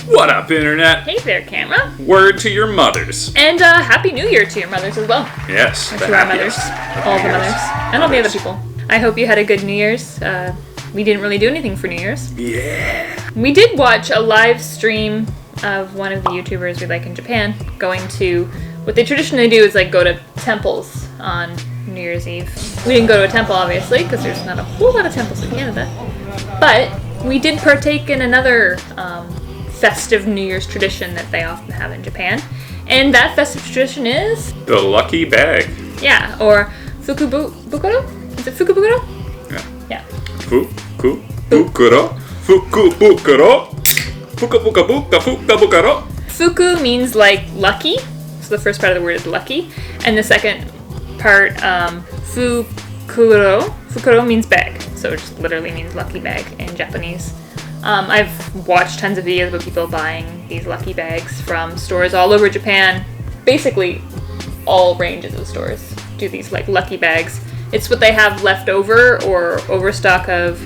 What up, Internet? Hey there, camera. Word to your mothers. And Happy New Year to your mothers as well. Yes, Or the to our happiest mothers. of All New the Year's. mothers. And all the other people. I hope you had a good New Year's. We didn't really do anything for New Year's. Yeah. We did watch a live stream of one of the YouTubers we like in Japan going to... What they traditionally do is like go to temples on New Year's Eve. We didn't go to a temple, obviously, because there's not a whole lot of temples in Canada. But we did partake in another festive New Year's tradition that they often have in Japan. And that festive tradition is... The lucky bag. Yeah, or FUKUBUKURO? Is it FUKUBUKURO? Yeah. Yeah. FUKUBUKURO. FUKUBUKURO. FUKUBUKURO. Fuku means like lucky. So the first part of the word is lucky. And the second part, Fukuro. Fukuro means bag. So it just literally means lucky bag in Japanese. I've watched tons of videos about people buying these lucky bags from stores all over Japan. Basically, all ranges of stores do these like lucky bags. It's what they have left over or overstock of.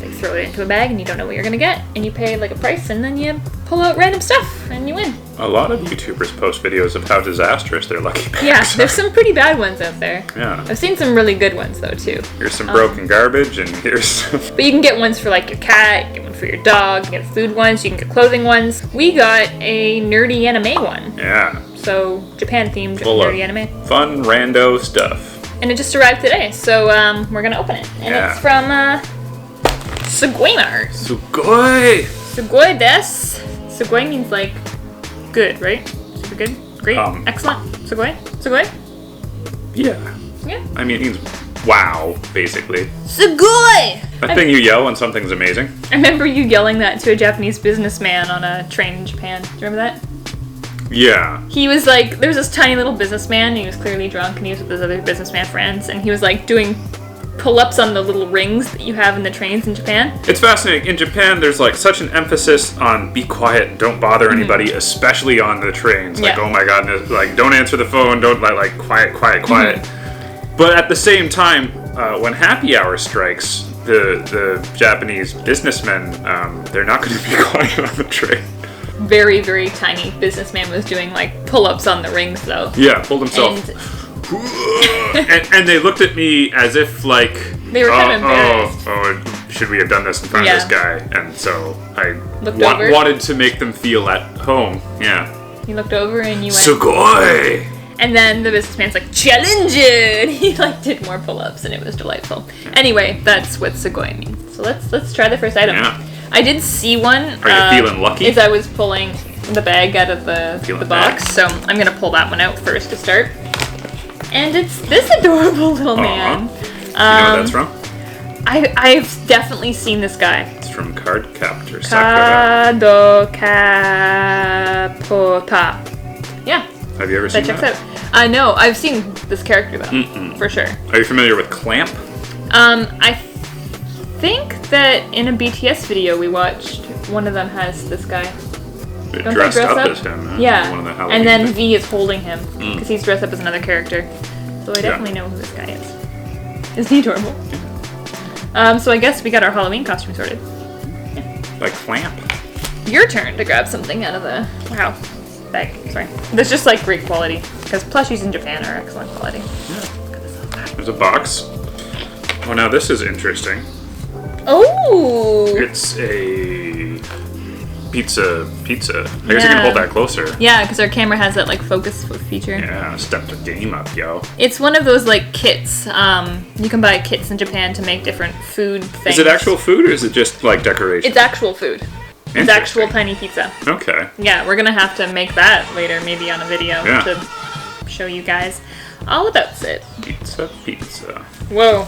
They throw it into a bag and you don't know what you're gonna get, and you pay like a price, and then you pull out random stuff and you win. A lot of YouTubers post videos of how disastrous their lucky bags Yeah, are. there's some pretty bad ones out there. Yeah. I've seen some really good ones though too. Here's some broken garbage, and here's some... But you can get ones for like your cat, you can get one for your dog, you can get food ones, you can get clothing ones. We got a nerdy anime one. Yeah. So Japan themed Full nerdy of anime. fun rando stuff. And it just arrived today, so we're gonna open it. And Yeah. it's from Sugoi Mart. Sugoi! Sugoi desu. Sugoi means like good, right? Super good? Great? Excellent? Sugoi? Sugoi? Yeah. Yeah. I mean, it means wow, basically. Sugoi! That thing you yell when something's amazing. I remember you yelling that to a Japanese businessman on a train in Japan. Do you remember that? Yeah. He was like, there was this tiny little businessman, and he was clearly drunk, and he was with his other businessman friends, and he was like doing pull-ups on the little rings that you have in the trains in Japan. It's fascinating. In Japan, there's like such an emphasis on be quiet and don't bother anybody, especially on the trains. Like, Yeah. oh my god, like don't answer the phone, don't like quiet. But at the same time, when happy hour strikes, the Japanese businessmen, they're not going to be quiet on the train. Very, very tiny businessman was doing like pull-ups on the rings though. Yeah, pulled himself. And they looked at me as if like They were kind of embarrassed. Should we have done this in front of this guy? And so I Looked over. wanted to make them feel at home. Yeah. He looked over and you went, Sugoi! and then the businessman's like, challenge it! He like did more pull-ups and it was delightful. Anyway, that's what Sugoi means. So let's try the first item. Yeah. I did see one. Are you feeling lucky? As I was pulling the bag out of the box, bad. so I'm gonna pull that one out first to start. And it's this adorable little man. You know what that's from? I've definitely seen this guy. It's from Card Captor Sakura. Kado Kapota. Yeah, Have you ever seen that checks that? out. I know, I've seen this character though, for sure. Are you familiar with Clamp? I think that in a BTS video we watched, one of them has this guy. Don't they Dressed dress up up as him. Yeah, One of the Halloween and then things. V is holding him because he's dressed up as another character. So I definitely know who this guy is. Isn't he adorable? So I guess we got our Halloween costume sorted. Like Clamp. Your turn to grab something out of the bag. Sorry, that's just like great quality because plushies in Japan are excellent quality. There's a box. Oh, now this is interesting. Oh, It's a pizza. I guess you can hold that closer. Yeah, because our camera has that like focus feature. Yeah, stepped the game up, yo. It's one of those like kits. You can buy kits in Japan to make different food things. Is it actual food or is it just like decoration? It's actual food. It's actual tiny pizza. Okay. Yeah, we're gonna have to make that later, maybe on a video to show you guys all about it. Pizza. Whoa.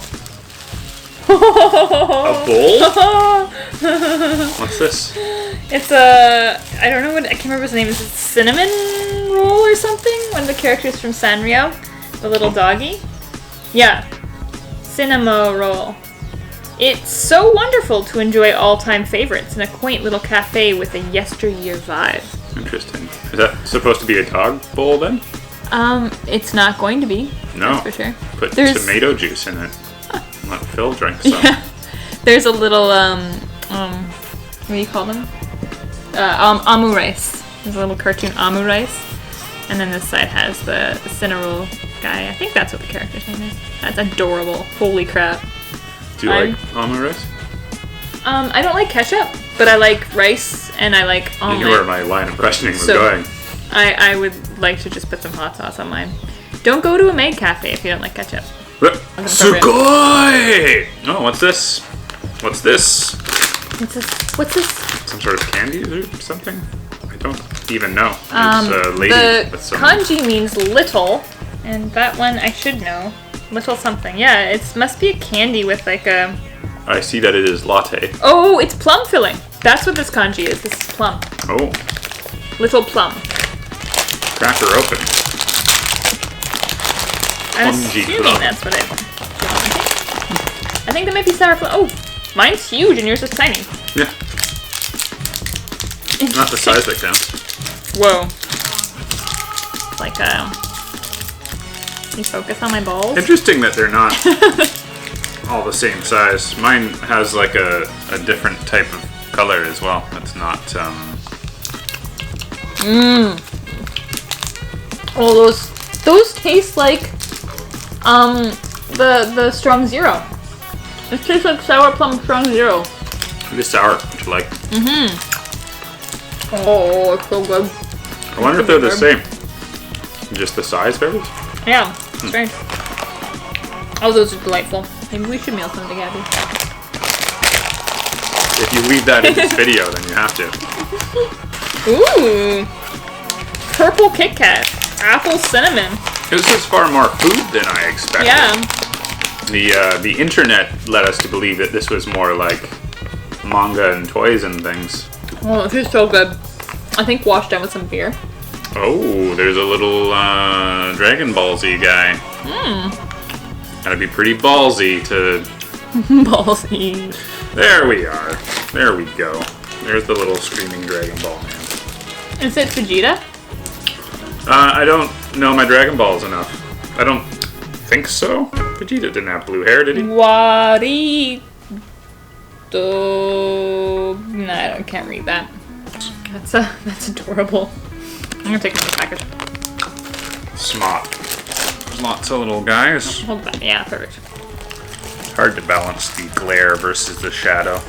A bowl? What's this? It's I don't know I can't remember his name. Is it cinnamon roll or something? One of the characters from Sanrio, the little doggy. Yeah, cinnamon roll. It's so wonderful to enjoy all-time favorites in a quaint little cafe with a yesteryear vibe. Interesting. Is that supposed to be a dog bowl then? It's not going to be. No. That's for sure. Put tomato juice in it. Let Phil drink some. Yeah. There's a little what do you call them? Amu rice. There's a little cartoon Amu rice. And then this side has the Cinnaroo guy. I think that's what the character's name is. That's adorable. Holy crap. Do you like Amu rice? I don't like ketchup, but I like rice and I like omelet. You know where my line of questioning was going. I would like to just put some hot sauce on mine. Don't go to a maid cafe if you don't like ketchup. Sugoi! Oh, what's this? What's this? What's this? Some sort of candy or something? I don't even know. It's a lady with some... kanji means little, and that one I should know. Little something. Yeah, it must be a candy with like a... I see that it is latte. Oh, it's plum filling. That's what this kanji is. This is plum. Oh. Little plum. Crack her open. I'm assuming that's what it is. I think that might be sour plum. Oh, mine's huge and yours is tiny. Yeah. Not the size that counts. Whoa. Like, you focus on my balls? Interesting that they're not all the same size. Mine has like a different type of color as well. It's not, Oh, those taste like, the Strong Zero. It tastes like sour plum Strong Zero. It is sour, which I like. Oh, it's so good. I wonder if they're the same. Just the size varies? Yeah, strange. Oh, those are delightful. Maybe we should mail some to Gabby. If you leave that in this video, then you have to. Ooh. Purple Kit Kat. Apple cinnamon. This is far more food than I expected. Yeah. The internet led us to believe that this was more like manga and toys and things. Oh, this is so good. I think washed down with some beer. Oh, there's a little Dragon Ball Z guy. Gotta be pretty ballsy to... Ballsy. There we are. There we go. There's the little screaming Dragon Ball man. Is it Vegeta? I don't know my Dragon Balls enough. I don't think so. Vegeta didn't have blue hair, did he? Warito. No, I can't read that. That's adorable. I'm gonna take another package. Smart. There's lots of little guys. Hold that. Yeah, perfect. It's hard to balance the glare versus the shadow.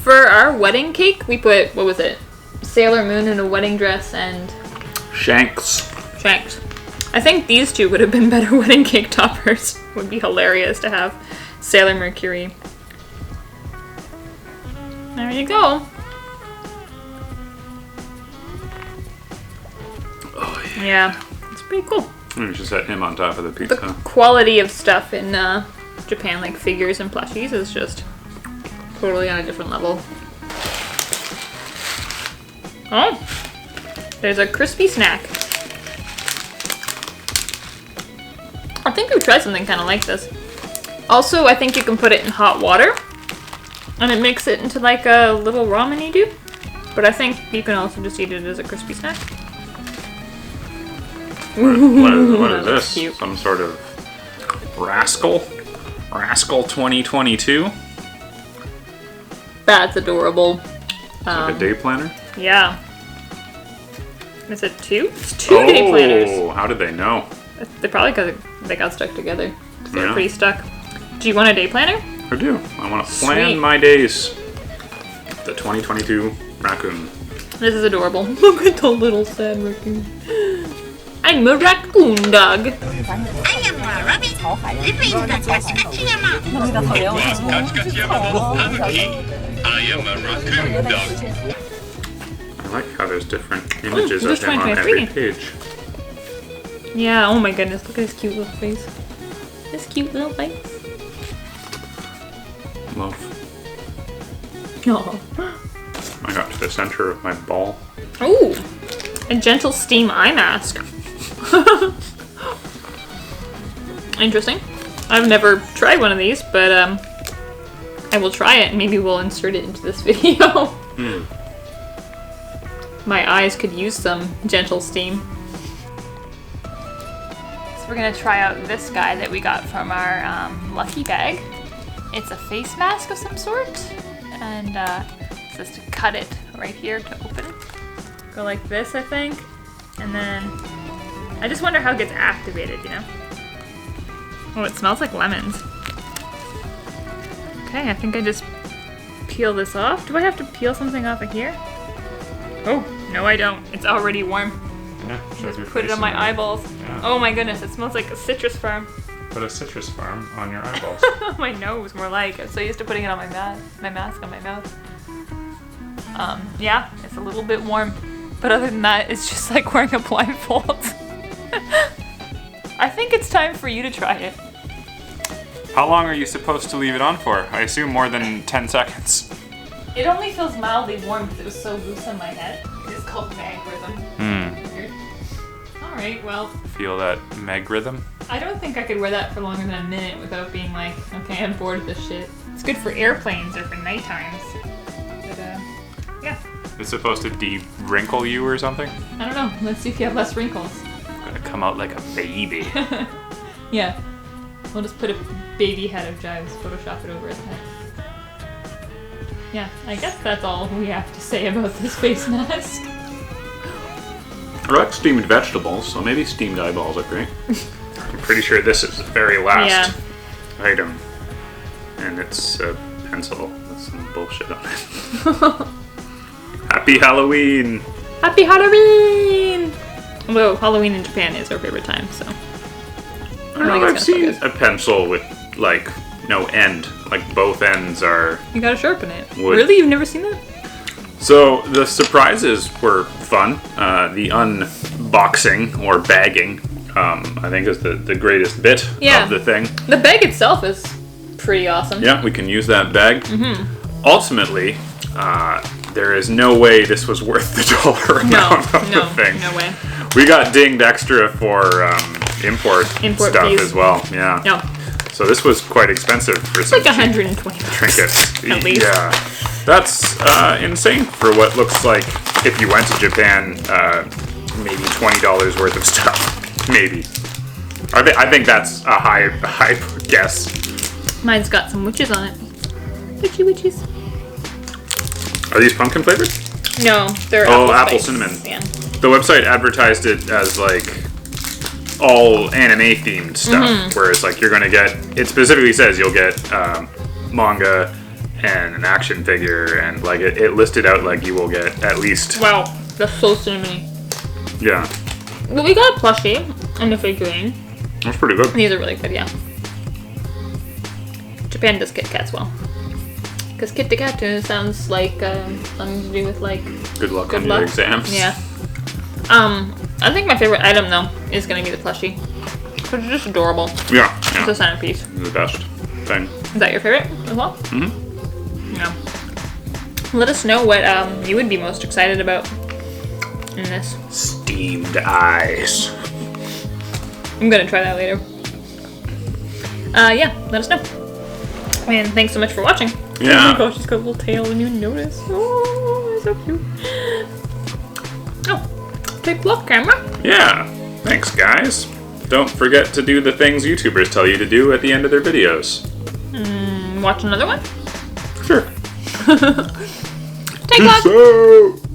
For our wedding cake, we put, what was it? Sailor Moon in a wedding dress and... Shanks. I think these two would have been better wedding cake toppers. Would be hilarious to have Sailor Mercury. There you go. Oh, yeah. It's pretty cool. We should set him on top of the pizza. The quality of stuff in Japan, like figures and plushies, is just totally on a different level. Oh, there's a crispy snack. I think we've tried something kind of like this. Also, I think you can put it in hot water, and it makes it into like a little ramen-y do. But I think you can also just eat it as a crispy snack. What is this? Cute. Some sort of Rascal? Rascal 2022? That's adorable. It's like a day planner? Yeah. Is it two? It's two day planners. Oh, how did they know? They probably because they got stuck together. They were Yeah. pretty stuck. Do you want a day planner? I do. I want to plan Sweet. my days. The 2022 raccoon. This is adorable. Look at the little sad raccoon. I'm a raccoon dog. I am a rabbit living in the Saskatchewan. I am a raccoon dog. I like how there's different images there's of him on every 2023. page. Yeah, oh my goodness, look at his cute little face. His cute little face. Love. Oh. I got to the center of my ball. Ooh, a gentle steam eye mask. Interesting. I've never tried one of these, but I will try it and maybe we'll insert it into this video. My eyes could use some gentle steam. So we're gonna try out this guy that we got from our lucky bag. It's a face mask of some sort, and says to cut it right here to open it. Go like this, I think. And then I just wonder how it gets activated, you know? Oh, it smells like lemons. Okay, I think I just peel this off. Do I have to peel something off of here? Oh, no I don't. It's already warm. Yeah, Just put it on my eyeballs. Yeah. Oh my goodness, it smells like a citrus farm. Put a citrus farm on your eyeballs. My nose, more like. I'm so used to putting it on my mask on my mouth. Yeah, it's a little bit warm. But other than that, it's just like wearing a blindfold. I think it's time for you to try it. How long are you supposed to leave it on for? I assume more than 10 seconds. It only feels mildly warm because it was so loose on my head. It's called mag rhythm. Weird. Alright, well. Feel that meg rhythm? I don't think I could wear that for longer than a minute without being like, okay, I'm bored of this shit. It's good for airplanes or for night times. But, yeah. It's supposed to de-wrinkle you or something? I don't know. Let's see if you have less wrinkles. Gonna come out like a baby. Yeah. We'll just put a baby head of Jives, Photoshop it over his head. Yeah, I guess that's all we have to say about this face mask. I like steamed vegetables, so maybe steamed eyeballs are great. I'm pretty sure this is the very last item. And it's a pencil with some bullshit on it. Happy Halloween! Happy Halloween! Although Halloween in Japan is our favorite time, so. I don't know, I've seen a pencil with, like, no end. Like, both ends are... You gotta sharpen it. Wood. Really? You've never seen that? So, the surprises were fun. The unboxing, or bagging, I think is the greatest bit of the thing. The bag itself is pretty awesome. Yeah, we can use that bag. Ultimately, there is no way this was worth the dollar amount of the thing. No way. We got dinged extra for import stuff fees. as well. Yeah. No. So this was quite expensive for It's some like cheap $120 trinkets. at least. Yeah. That's insane for what looks like if you went to Japan, maybe $20 worth of stuff. Maybe. I think that's a high guess. Mine's got some witches on it. Witches. Are these pumpkin flavored? No, they're apple spice. cinnamon. Yeah. The website advertised it as like all anime themed stuff, whereas like you're gonna get, it specifically says you'll get manga and an action figure, and like it listed out like you will get at least. Wow, that's so cinnamony. Yeah. But we got a plushie and a figurine. That's pretty good. These are really good, yeah. Japan does Kit Kats well. Because Kit Kat sounds like something to do with like Good luck on your exams. Yeah. I think my favorite item though is gonna be the plushie. Because it's just adorable. Yeah. It's a centerpiece. The best thing. Is that your favorite as well? Yeah. Let us know what you would be most excited about in this. Steamed eyes. I'm gonna try that later. Yeah, let us know. And thanks so much for watching. Yeah. Oh my gosh, it's got a little tail and you notice. Oh, it's so cute. Oh, take a look, camera. Yeah. Thanks, guys. Don't forget to do the things YouTubers tell you to do at the end of their videos. Watch another one? Sure. Take a look. Peace out.